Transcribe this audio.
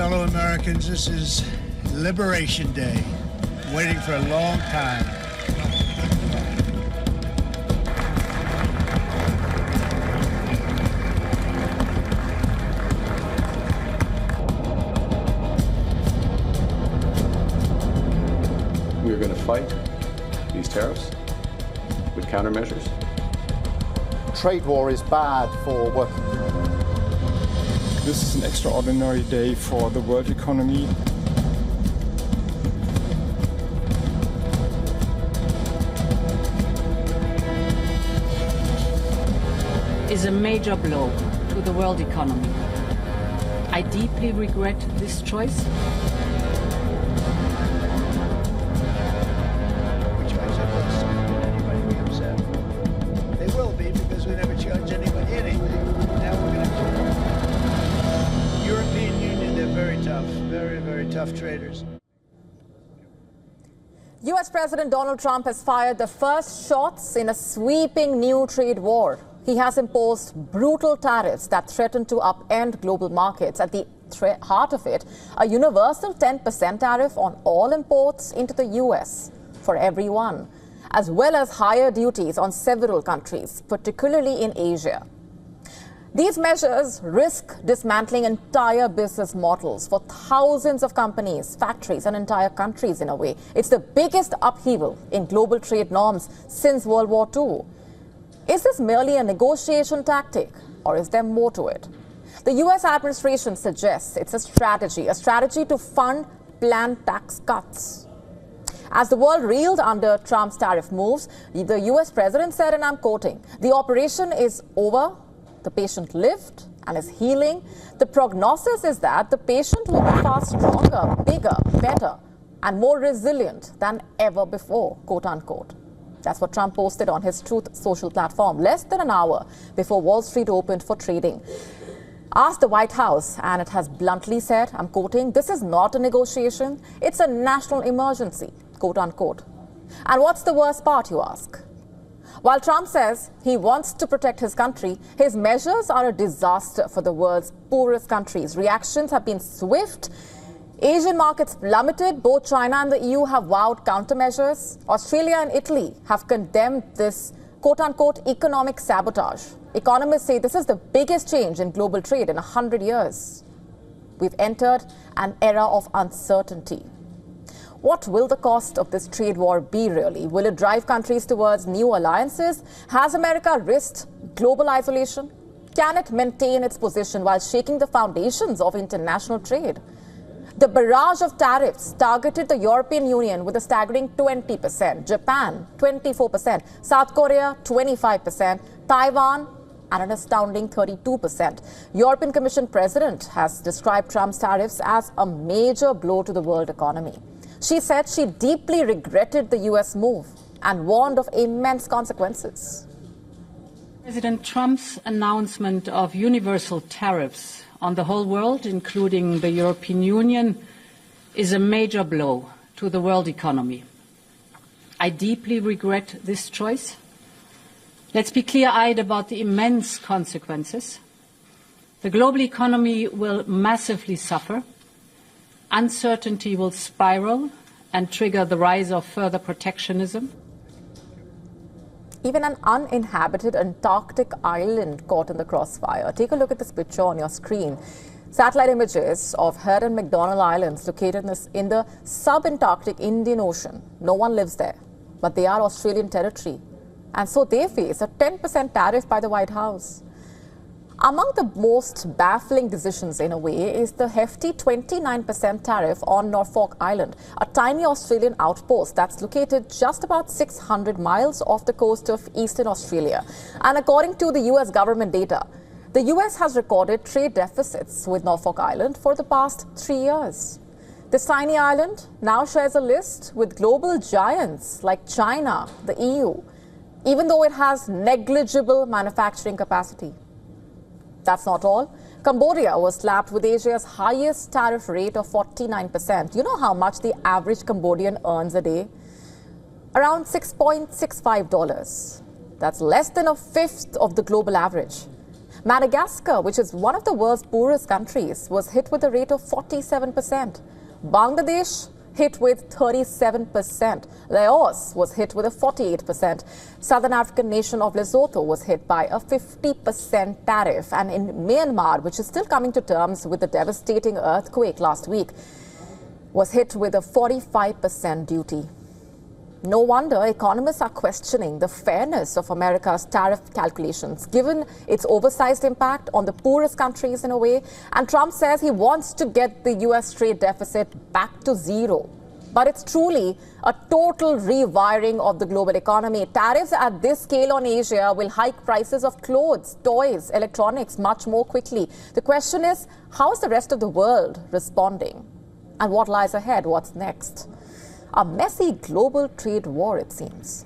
fellow Americans, this is Liberation Day. Waiting for a long time. We're going to fight these tariffs with countermeasures. Trade war is bad for working people. This is an extraordinary day for the world economy. Is a major blow to the world economy. I deeply regret this choice. They will be, because we never charge anybody anything. Now we're going to. European Union, they're very tough, very, very tough traders. U.S. President Donald Trump has fired the first shots in a sweeping new trade war. He has imposed brutal tariffs that threaten to upend global markets. At the heart of it, a universal 10% tariff on all imports into the U.S. for everyone, as well as higher duties on several countries, particularly in Asia. These measures risk dismantling entire business models for thousands of companies, factories, and entire countries in a way. It's the biggest upheaval in global trade norms since World War II. Is this merely a negotiation tactic, or is there more to it? The U.S. administration suggests it's a strategy to fund planned tax cuts. As the world reeled under Trump's tariff moves, the U.S. president said, and I'm quoting, "The operation is over, the patient lived and is healing. The prognosis is that the patient will be far stronger, bigger, better, and more resilient than ever before," quote unquote. That's what Trump posted on his Truth Social platform less than an hour before Wall Street opened for trading. Asked the White House, and it has bluntly said, I'm quoting, "This is not a negotiation, it's a national emergency," quote unquote. And what's the worst part, you ask? While Trump says he wants to protect his country, his measures are a disaster for the world's poorest countries. Reactions have been swift. Asian markets plummeted. Both China and the EU have vowed countermeasures. Australia and Italy have condemned this quote-unquote economic sabotage. Economists say this is the biggest change in global trade in 100 years. We've entered an era of uncertainty. What will the cost of this trade war be, really? Will it drive countries towards new alliances? Has America risked global isolation? Can it maintain its position while shaking the foundations of international trade? The barrage of tariffs targeted the European Union with a staggering 20%, Japan 24%, South Korea 25%, Taiwan and an astounding 32%. European Commission President has described Trump's tariffs as a major blow to the world economy. She said she deeply regretted the U.S. move and warned of immense consequences. President Trump's announcement of universal tariffs on the whole world, including the European Union, is a major blow to the world economy. I deeply regret this choice. Let's be clear-eyed about the immense consequences. The global economy will massively suffer. Uncertainty will spiral and trigger the rise of further protectionism. Even an uninhabited Antarctic island caught in the crossfire. Take a look at this picture on your screen. Satellite images of Heard and McDonald Islands located in the sub-Antarctic Indian Ocean. No one lives there, but they are Australian territory. And so they face a 10% tariff by the White House. Among the most baffling decisions, in a way, is the hefty 29% tariff on Norfolk Island, a tiny Australian outpost that's located just about 600 miles off the coast of eastern Australia. And according to the US government data, the US has recorded trade deficits with Norfolk Island for the past 3 years. This tiny island now shares a list with global giants like China, the EU, even though it has negligible manufacturing capacity. That's not all. Cambodia was slapped with Asia's highest tariff rate of 49%. You know how much the average Cambodian earns a day? Around $6.65. That's less than a fifth of the global average. Madagascar, which is one of the world's poorest countries, was hit with a rate of 47%. Bangladesh hit with 37%. Laos was hit with a 48%. Southern African nation of Lesotho was hit by a 50% tariff. And in Myanmar, which is still coming to terms with the devastating earthquake last week, was hit with a 45% duty. No wonder economists are questioning the fairness of America's tariff calculations, given its oversized impact on the poorest countries in a way. And Trump says he wants to get the U.S. trade deficit back to zero. But it's truly a total rewiring of the global economy. Tariffs at this scale on Asia will hike prices of clothes, toys, electronics much more quickly. The question is, how is the rest of the world responding? And what lies ahead? What's next? A messy global trade war, it seems.